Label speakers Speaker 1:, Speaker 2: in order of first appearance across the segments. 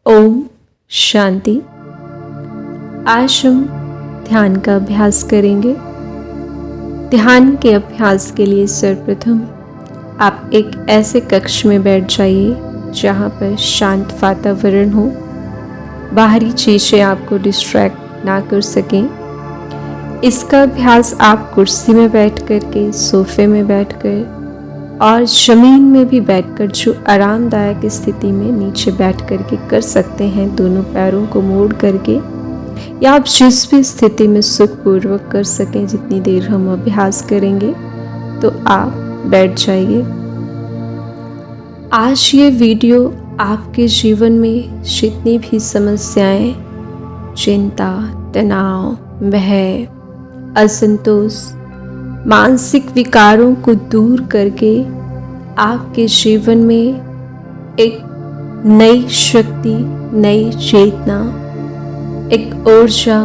Speaker 1: ओम शांति। आज हम ध्यान का अभ्यास करेंगे। ध्यान के अभ्यास के लिए सर्वप्रथम आप एक ऐसे कक्ष में बैठ जाइए जहाँ पर शांत वातावरण हो, बाहरी चीज़ें आपको डिस्ट्रैक्ट ना कर सकें। इसका अभ्यास आप कुर्सी में बैठ कर के, सोफे में बैठ कर और ज़मीन में भी बैठकर जो आरामदायक स्थिति में नीचे बैठ कर के कर सकते हैं, दोनों पैरों को मोड़ करके, या आप जिस भी स्थिति में सुखपूर्वक कर सकें। जितनी देर हम अभ्यास करेंगे तो आप बैठ जाइए। आज ये वीडियो आपके जीवन में जितनी भी समस्याएं, चिंता, तनाव, भय, असंतोष, मानसिक विकारों को दूर करके आपके जीवन में एक नई शक्ति, नई चेतना, एक ऊर्जा,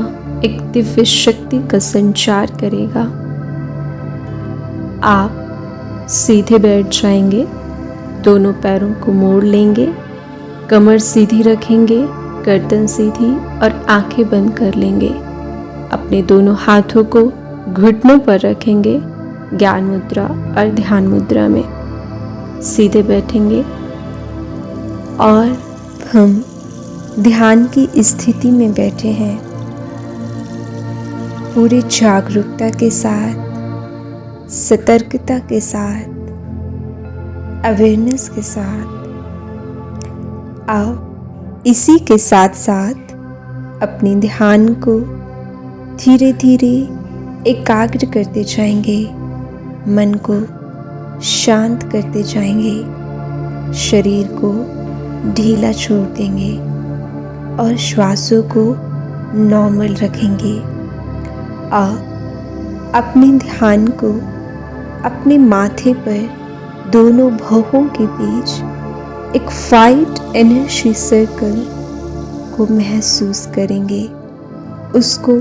Speaker 1: एक दिव्य शक्ति का संचार करेगा। आप सीधे बैठ जाएंगे, दोनों पैरों को मोड़ लेंगे, कमर सीधी रखेंगे, गर्दन सीधी और आंखें बंद कर लेंगे। अपने दोनों हाथों को घुटनों पर रखेंगे, ज्ञान मुद्रा और ध्यान मुद्रा में सीधे बैठेंगे और हम ध्यान की स्थिति में बैठे हैं। पूरी जागरूकता के साथ, सतर्कता के साथ, अवेयरनेस के साथ। आप इसी के साथ साथ अपने ध्यान को धीरे धीरे एकाग्र करते जाएंगे, मन को शांत करते जाएंगे, शरीर को ढीला छोड़ देंगे और श्वासों को नॉर्मल रखेंगे। आप अपने ध्यान को अपने माथे पर दोनों भौहों के बीच एक वाइट एनर्जी सर्कल को महसूस करेंगे, उसको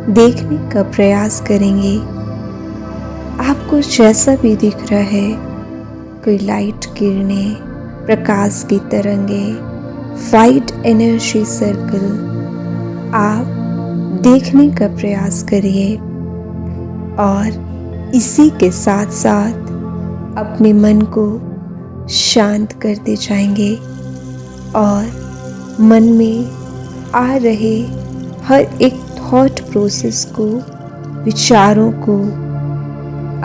Speaker 1: देखने का प्रयास करेंगे। आपको जैसा भी दिख रहा है, कोई लाइट किरणें, प्रकाश की तरंगे, वाइट एनर्जी सर्कल, आप देखने का प्रयास करिए और इसी के साथ साथ अपने मन को शांत करते जाएंगे और मन में आ रहे हर एक थॉट प्रोसेस को, विचारों को,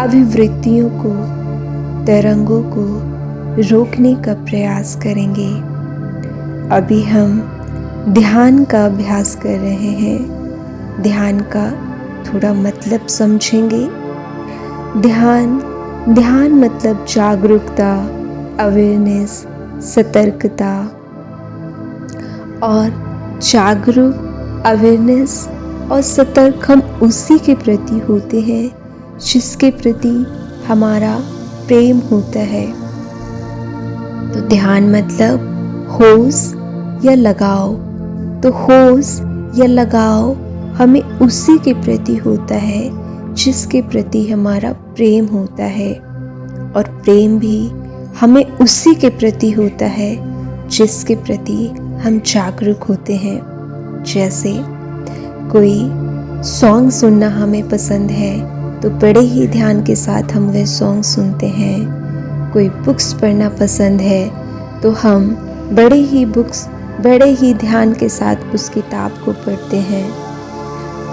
Speaker 1: अभिवृत्तियों को, तरंगों को रोकने का प्रयास करेंगे। अभी हम ध्यान का अभ्यास कर रहे हैं। ध्यान का थोड़ा मतलब समझेंगे। ध्यान मतलब जागरूकता, अवेयरनेस, सतर्कता। और जागरूक, अवेयरनेस और सतर्क हम उसी के प्रति होते हैं जिसके प्रति हमारा प्रेम होता है। तो ध्यान मतलब होश या लगाव। तो होश या लगाव हमें उसी के प्रति होता है जिसके प्रति हमारा प्रेम होता है, और प्रेम भी हमें उसी के प्रति होता है जिसके प्रति हम जागरूक होते हैं। जैसे कोई सॉन्ग सुनना हमें पसंद है तो बड़े ही ध्यान के साथ हम वह सॉन्ग सुनते हैं। कोई बुक्स पढ़ना पसंद है तो हम बड़े ही ध्यान के साथ उस किताब को पढ़ते हैं।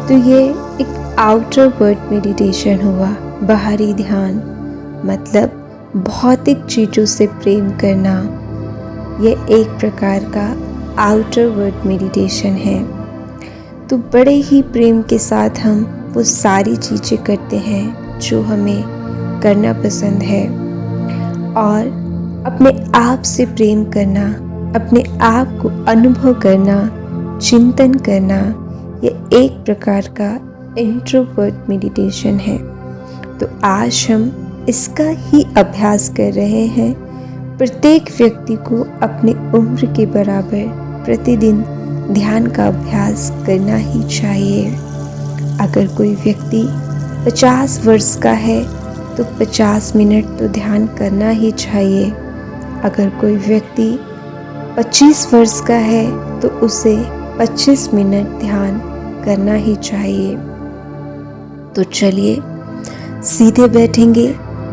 Speaker 1: तो ये एक आउटर वर्ल्ड मेडिटेशन हुआ, बाहरी ध्यान, मतलब भौतिक चीज़ों से प्रेम करना। यह एक प्रकार का आउटर वर्ल्ड मेडिटेशन है। तो बड़े ही प्रेम के साथ हम वो सारी चीज़ें करते हैं जो हमें करना पसंद है, और अपने आप से प्रेम करना, अपने आप को अनुभव करना, चिंतन करना, ये एक प्रकार का इंट्रोवर्ट मेडिटेशन है। तो आज हम इसका ही अभ्यास कर रहे हैं। प्रत्येक व्यक्ति को अपने उम्र के बराबर प्रतिदिन ध्यान का अभ्यास करना ही चाहिए। अगर कोई व्यक्ति 50 वर्ष का है तो 50 मिनट तो ध्यान करना ही चाहिए। अगर कोई व्यक्ति 25 वर्ष का है तो उसे 25 मिनट ध्यान करना ही चाहिए। तो चलिए सीधे बैठेंगे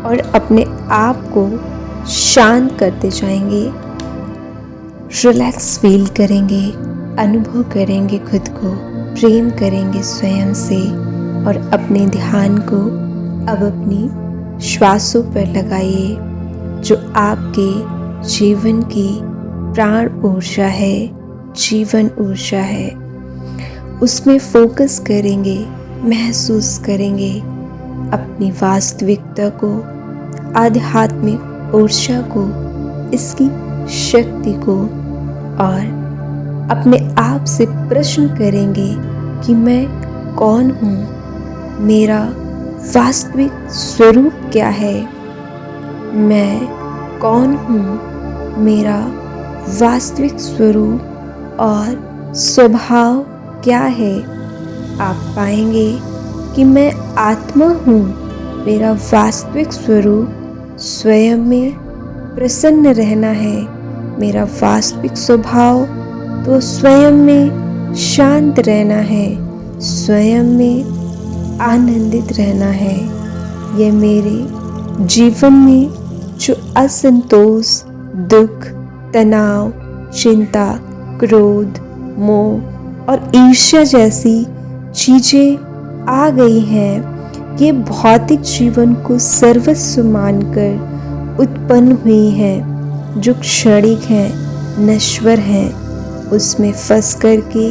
Speaker 1: और अपने आप को शांत करते जाएंगे। रिलैक्स फील करेंगे, अनुभव करेंगे खुद को, प्रेम करेंगे स्वयं से और अपने ध्यान को अब अपनी श्वासों पर लगाइए जो आपके जीवन की प्राण ऊर्जा है, जीवन ऊर्जा है। उसमें फोकस करेंगे, महसूस करेंगे अपनी वास्तविकता को, आध्यात्मिक ऊर्जा को, इसकी शक्ति को और अपने आप से प्रश्न करेंगे कि मैं कौन हूँ, मेरा वास्तविक स्वरूप क्या है, मैं कौन हूँ, मेरा वास्तविक स्वरूप और स्वभाव क्या है। आप पाएंगे कि मैं आत्मा हूँ, मेरा वास्तविक स्वरूप स्वयं में प्रसन्न रहना है, मेरा वास्तविक स्वभाव तो स्वयं में शांत रहना है, स्वयं में आनंदित रहना है। यह मेरे जीवन में जो असंतोष, दुख, तनाव, चिंता, क्रोध, मोह और ईर्ष्या जैसी चीजें आ गई हैं, ये भौतिक जीवन को सर्वस्व मानकर उत्पन्न हुई हैं, जो क्षणिक हैं, नश्वर हैं। उसमें फंस करके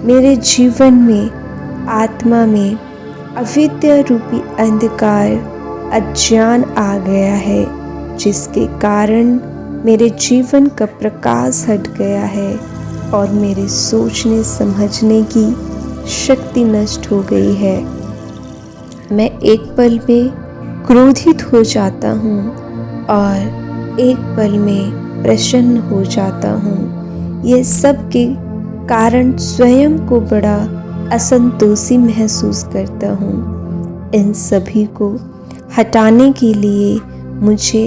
Speaker 1: मेरे जीवन में, आत्मा में अविद्या रूपी अंधकार, अज्ञान आ गया है, जिसके कारण मेरे जीवन का प्रकाश हट गया है और मेरे सोचने समझने की शक्ति नष्ट हो गई है। मैं एक पल में क्रोधित हो जाता हूँ और एक पल में प्रसन्न हो जाता हूँ। ये सब के कारण स्वयं को बड़ा असंतोषी महसूस करता हूँ। इन सभी को हटाने के लिए मुझे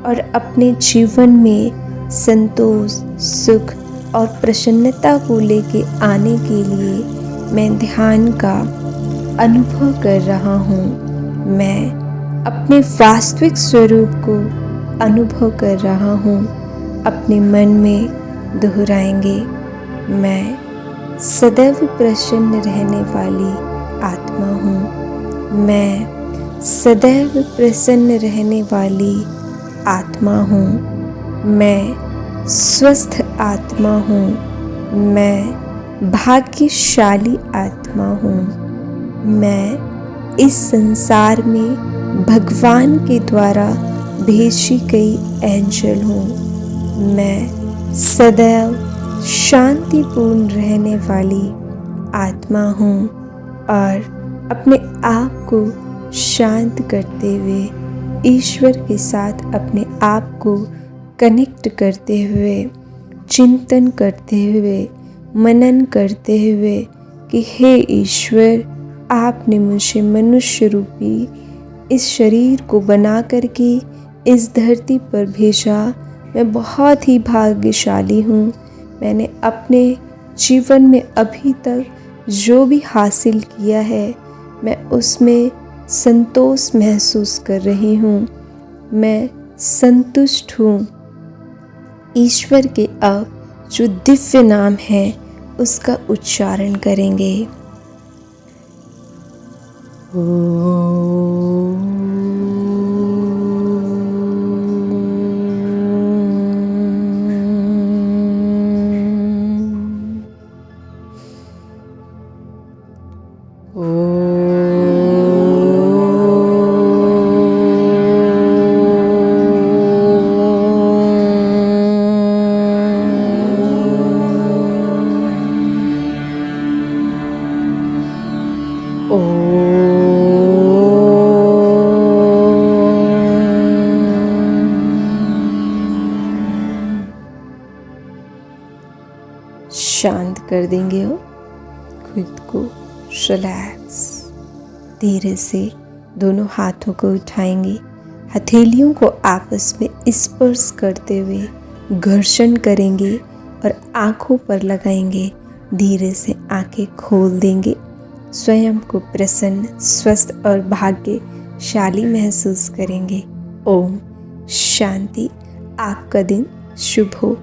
Speaker 1: और अपने जीवन में संतोष, सुख और प्रसन्नता को लेके आने के लिए मैं ध्यान का अनुभव कर रहा हूँ। मैं अपने वास्तविक स्वरूप को अनुभव कर रहा हूँ। अपने मन में दोहराएंगे, मैं सदैव प्रसन्न रहने वाली आत्मा हूँ, मैं सदैव प्रसन्न रहने वाली आत्मा हूँ, मैं स्वस्थ आत्मा हूँ, मैं भाग्यशाली आत्मा हूँ, मैं इस संसार में भगवान के द्वारा भेजी गई एंजल हूँ, मैं सदैव शांतिपूर्ण रहने वाली आत्मा हूँ और अपने आप को शांत करते हुए, ईश्वर के साथ अपने आप को कनेक्ट करते हुए, चिंतन करते हुए, मनन करते हुए कि हे ईश्वर, आपने मुझे मनुष्य रूपी इस शरीर को बना करके इस धरती पर भेजा। मैं बहुत ही भाग्यशाली हूँ। मैंने अपने जीवन में अभी तक जो भी हासिल किया है, मैं उसमें संतोष महसूस कर रही हूँ। मैं संतुष्ट हूँ। ईश्वर के अब जो दिव्य नाम है उसका उच्चारण करेंगे। शांत कर देंगे हो खुद को। रिलैक्स। धीरे से दोनों हाथों को उठाएंगे, हथेलियों को आपस में स्पर्श करते हुए घर्षण करेंगे और आँखों पर लगाएंगे, धीरे से आँखें खोल देंगे, स्वयं को प्रसन्न, स्वस्थ और भाग्यशाली महसूस करेंगे। ओम शांति। आपका दिन शुभ हो।